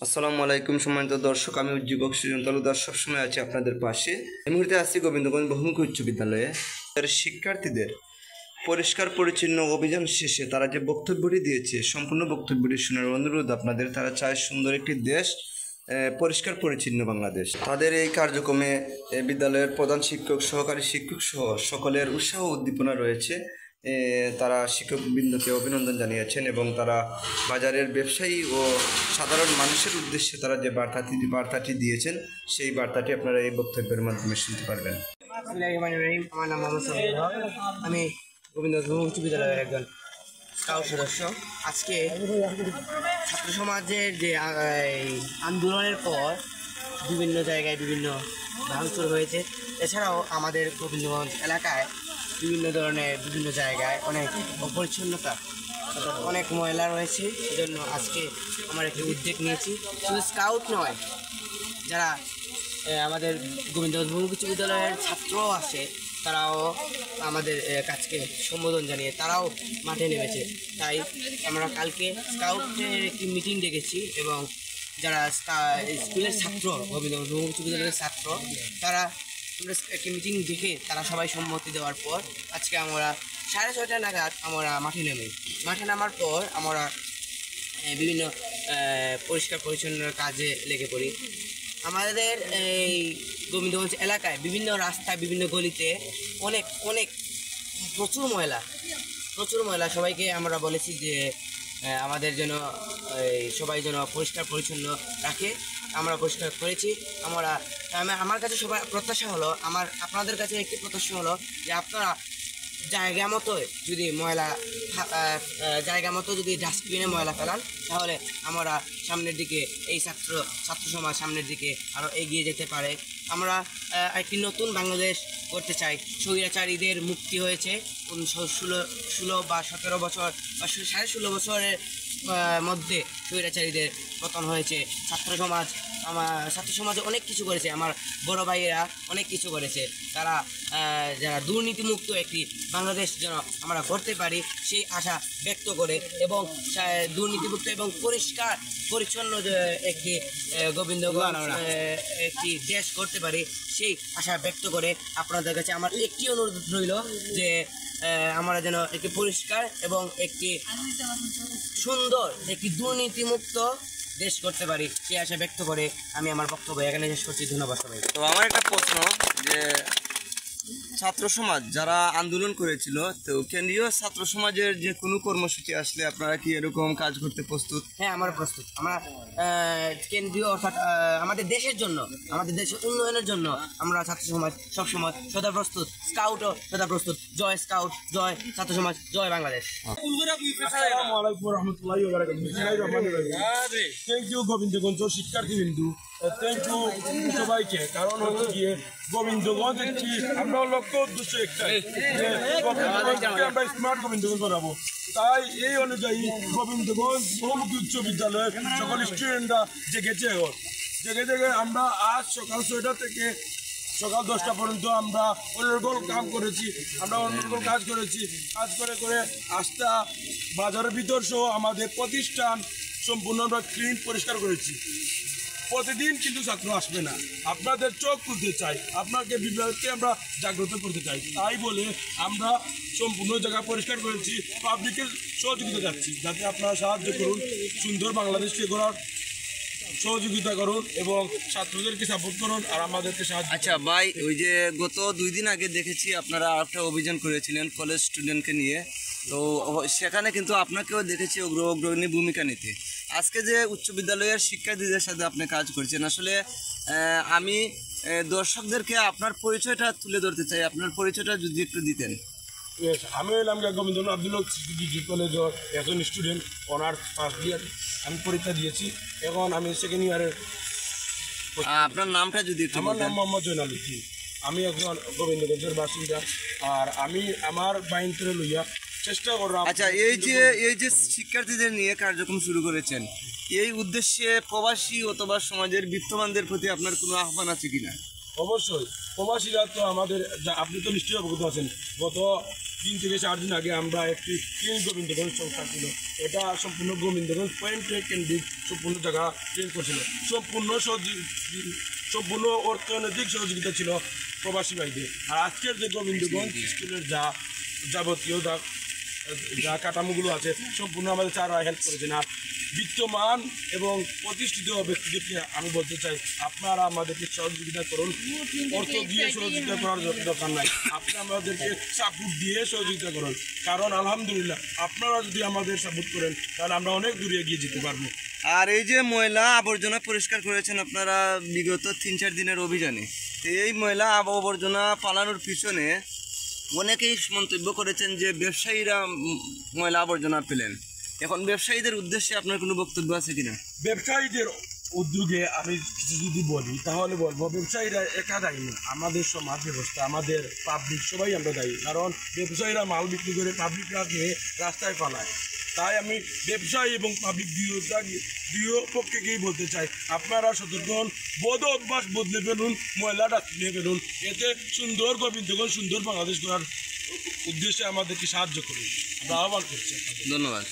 আসসালামু আলাইকুম সম্মানিত দর্শক, আমি উজ্জীবক সৃজন তালুকদার সবসময় আছি আপনাদের পাশে। এই মুহূর্তে আছি গোবিন্দগঞ্জ বহুমুখী উচ্চ বিদ্যালয়ে। শিক্ষার্থীদের পরিষ্কার পরিচ্ছন্ন অভিযান শেষে তারা যে বক্তব্যটি দিয়েছে, সম্পূর্ণ বক্তব্যটি শোনার অনুরোধ আপনাদের। তারা চায় সুন্দর একটি দেশ, পরিষ্কার পরিচ্ছন্ন বাংলাদেশ। তাদের এই কার্যক্রমে বিদ্যালয়ের প্রধান শিক্ষক, সহকারী শিক্ষক সহ সকলের উৎসাহ উদ্দীপনা রয়েছে। তারা শিক্ষকবৃন্দকে অভিনন্দন জানিয়েছেন এবং তারা বাজারের ব্যবসায়ী ও সাধারণ মানুষের উদ্দেশ্যে তারা যে বার্তাটি দিয়েছেন, সেই বার্তাটি আপনারা এই বক্তব্যের মাধ্যমে শুনতে পারবেন। আমার নাম মোহাম্মদ সামিউল হক। আমি গোবিন্দগঞ্জ উচ্চ বিদ্যালয়ের একজন স্কাউট সদস্য। আজকে ছাত্র সমাজের যে আন্দোলনের পর বিভিন্ন জায়গায় বিভিন্ন ভাঙচুর হয়েছে। এছাড়াও আমাদের গোবিন্দগঞ্জ এলাকায় বিভিন্ন ধরনের বিভিন্ন জায়গায় অনেক অপরিচ্ছন্নতা, অনেক ময়লা রয়েছে। সেজন্য আজকে আমার একটি উদ্যোগ নিয়েছি। শুধু স্কাউট নয়, যারা আমাদের গোবিন্দগঞ্জ উচ্চ বিদ্যালয়ের ছাত্র আছে, তারাও আমাদের কাজকে সম্বোধন জানিয়ে তারাও মাঠে নেমেছে। তাই আমরা কালকে স্কাউটের একটি মিটিং ডেকেছি এবং যারা স্কুলের ছাত্র, গোবিন্দগঞ্জ উচ্চ বিদ্যালয়ের ছাত্র, তারা একটি মিটিং ডেকে তারা সবাই সম্মতি দেওয়ার পর আজকে আমরা 6:30 নাগাদ আমরা মাঠে নামার পর আমরা বিভিন্ন পরিষ্কার পরিচ্ছন্নতার কাজে লেগে পড়ি। আমাদের এই গোবিন্দগঞ্জ এলাকায় বিভিন্ন রাস্তায়, বিভিন্ন গলিতে অনেক প্রচুর ময়লা। সবাইকে আমরা বলেছি যে আমাদের যেন সবাই যেন পরিষ্কার পরিচ্ছন্ন রাখে। আমরা পরিষ্কার করেছি। আমার কাছে সবার প্রত্যাশা হলো, আপনাদের কাছে একটি প্রত্যাশা হলো যে আপনারা জায়গা মতো যদি ডাস্টবিনে ময়লা ফেলান, তাহলে আমরা সামনের দিকে এই ছাত্র সমাজ সামনের দিকে আরও এগিয়ে যেতে পারে। আমরা একটি নতুন বাংলাদেশ করতে চাই। স্বৈরাচারীদের মুক্তি হয়েছে 16 বা 17 বছর বা 16.5 বছরের মধ্যে স্বৈরাচারীদের পতন হয়েছে। ছাত্র সমাজে অনেক কিছু করেছে। আমার বড় ভাইয়েরা অনেক কিছু করেছে। তারা যারা দুর্নীতিমুক্ত একটি বাংলাদেশ যেন আমরা করতে পারি, সেই আশা ব্যক্ত করে এবং দুর্নীতিমুক্ত এবং পরিষ্কার পরিচ্ছন্ন একটি গোবিন্দগঞ্জ একটি দেশ করতে পারি, সেই আশা ব্যক্ত করে আপনাদের কাছে আমার একটি অনুরোধ রইল যে আমরা যেন একটি পরিষ্কার এবং একটি সুন্দর একটি দুর্নীতিমুক্ত দেশ করতে পারি, সেই আশা ব্যক্ত করে আমি আমার বক্তব্য এখানে শেষ করছি। ধন্যবাদ সবাই। তো আমার একটা প্রশ্ন, যে ছাত্র সমাজ যারা আন্দোলন করেছিল, তো কেন্দ্রীয় ছাত্র সমাজের যে কোনো কর্মসূচি আসলে আপনারা কি এরকম কাজ করতে প্রস্তুত? হ্যাঁ, আমরা প্রস্তুত। আমরা কেন্দ্রীয় অর্থাৎ আমাদের দেশের জন্য, আমাদের দেশের উন্নয়নের জন্য আমরা ছাত্র সমাজ সবসময় সদা প্রস্তুত। স্কাউটও সদা প্রস্তুত। জয় স্কাউট, জয় ছাত্র সমাজ, জয় বাংলাদেশ। আসসালামু আলাইকুম ওয়া রাহমাতুল্লাহি ওয়া বারাকাতুহু। থ্যাংক ইউ গোবিন্দগঞ্জ শিক্ষার্থীবৃন্দ, থ্যাংক ইউ সবাইকে। কারণ হচ্ছে গিয়ে গোবিন্দগঞ্জ একটি আমরা লক্ষ্য উদ্দেশ্য একটাই, আমরা স্মার্ট গোবিন্দগঞ্জ বানাবো। তাই এই অনুযায়ী গোবিন্দগঞ্জ বহুমুখী উচ্চ বিদ্যালয়ের সকল স্টুডেন্টরা জেগে আমরা আজ সকাল 6টা থেকে সকাল 10টা পর্যন্ত আমরা অনর্গল কাজ করেছি। কাজ করে আস্থা বাজারের ভিতর সহ আমাদের প্রতিষ্ঠান সম্পূর্ণ আমরা ক্লিন পরিষ্কার করেছি। প্রতিদিন কিন্তু ছাত্র আসবে না, আপনাদের চোখ খুলতে চাই, আপনাকে বিভাগকে আমরা জাগ্রত করতে চাই। তাই বলে আমরা সম্পূর্ণ জায়গা পরিষ্কার করেছি, পাবলিকের সহযোগিতা যাচ্ছি, যাতে আপনারা সাহায্য করুন, সুন্দর বাংলাদেশকে গড়ার সহযোগিতা করুন এবং ছাত্রদেরকে সাপোর্ট করুন আর আমাদেরকে সাহায্য। আচ্ছা ভাই, ওই যে গত 2 দিন আগে দেখেছি আপনারা একটা অভিযান করেছিলেন কলেজ স্টুডেন্টকে নিয়ে, তো সেখানে কিন্তু আপনাকেও দেখেছি অগ্রণী ভূমিকা নিতে। আজকে যে উচ্চ বিদ্যালয়ের শিক্ষার্থীদের সাথে আপনি কাজ করছেন, আসলে আমি দর্শকদেরকে আপনার পরিচয়টা তুলে ধরতে চাই। আপনার পরিচয়টা যদি একটু দিতেন। আমি হলাম গোবিন্দগঞ্জ আব্দুল হক ডিগ্রি কলেজের একজন স্টুডেন্ট, অনার্স ফার্স্ট ইয়ার আমি পরীক্ষা দিয়েছি। এখন আমি সেকেন্ড ইয়ারের। আপনার নামটা যদি? আমার নাম মোহাম্মদ জয়নাল উদ্দিন। আমি একজন গোবিন্দগঞ্জের বাসিন্দা আর আমি আমার বাইনকে লইয়া চেষ্টা করলাম। আচ্ছা, এই যে শিক্ষার্থীদের নিয়ে কার্যক্রম শুরু করেছেন, এই উদ্দেশ্যে প্রবাসী অথবা সমাজের বিত্তবানদের প্রতি আপনার কোনো আহ্বান আছে কিনা? অবশ্যই, প্রবাসীরা তো আমাদের, আপনি তো নিশ্চয়ই অবগত আছেন, গত 3 থেকে 4 দিন আগে আমরা একটি ক্লিন গোবিন্দগঞ্জ সংস্থা ছিল, এটা সম্পূর্ণ গোবিন্দগঞ্জ পয়েন্ট কেন্দ্রিক সম্পূর্ণ জায়গা ক্লিন করছিল। সম্পূর্ণ অর্থনৈতিক সহযোগিতা ছিল প্রবাসী ভাইদের। আর আজকের যে গোবিন্দগঞ্জ স্কুলের যাবতীয় যা কাঠামোগুলো আছে সম্পূর্ণ আমাদের চারা হেল্প করেছেন। আর বিত্তমান এবং প্রতিষ্ঠিত ব্যক্তিদেরকে আমি বলতে চাই, আপনারা আমাদেরকে সহযোগিতা করুন, অর্থ দিয়ে সহযোগিতা করার দরকার নাই, আপনারা আমাদেরকে সাপোর্ট দিয়ে সহযোগিতা করুন। কারণ আলহামদুলিল্লাহ আপনারা যদি আমাদের সাপোর্ট করেন তাহলে আমরা অনেক দূরে এগিয়ে যেতে পারবো। আর এই যে ময়লা আবর্জনা পরিষ্কার করেছেন আপনারা বিগত 3-4 দিনের অভিযানে, তো এই ময়লা আবর্জনা পালানোর পিছনে অনেকেই মন্তব্য করেছেন যে ব্যবসায়ীরা ময়লা আবর্জনা পেলেন। এখন ব্যবসায়ীদের উদ্দেশ্যে আপনার কোনো বক্তব্য আছে কিনা? ব্যবসায়ীদের উদ্যোগে আমি কিছু যদি বলি তাহলে বলবো, ব্যবসায়ীরা একা দায়ী না, আমাদের সমাজ ব্যবস্থা, আমাদের পাবলিক সবাই আমরা দায়ী। কারণ ব্যবসায়ীরা মাল বিক্রি করে পাবলিকরা নিয়ে রাস্তায় পালায়। তাই আমি ব্যবসায়ী এবং পাবলিক দুই পক্ষেকেই বলতে চাই, আপনারা সতর্ক হন, বদ অভ্যাস বদলে ফেলুন, ময়লাটা নিয়ে ফেলুন, এতে সুন্দর গোবিন্দগঞ্জ সুন্দর বাংলাদেশ করার উদ্দেশ্যে আমাদেরকে সাহায্য করুন। আমরা আহ্বান করছি। ধন্যবাদ।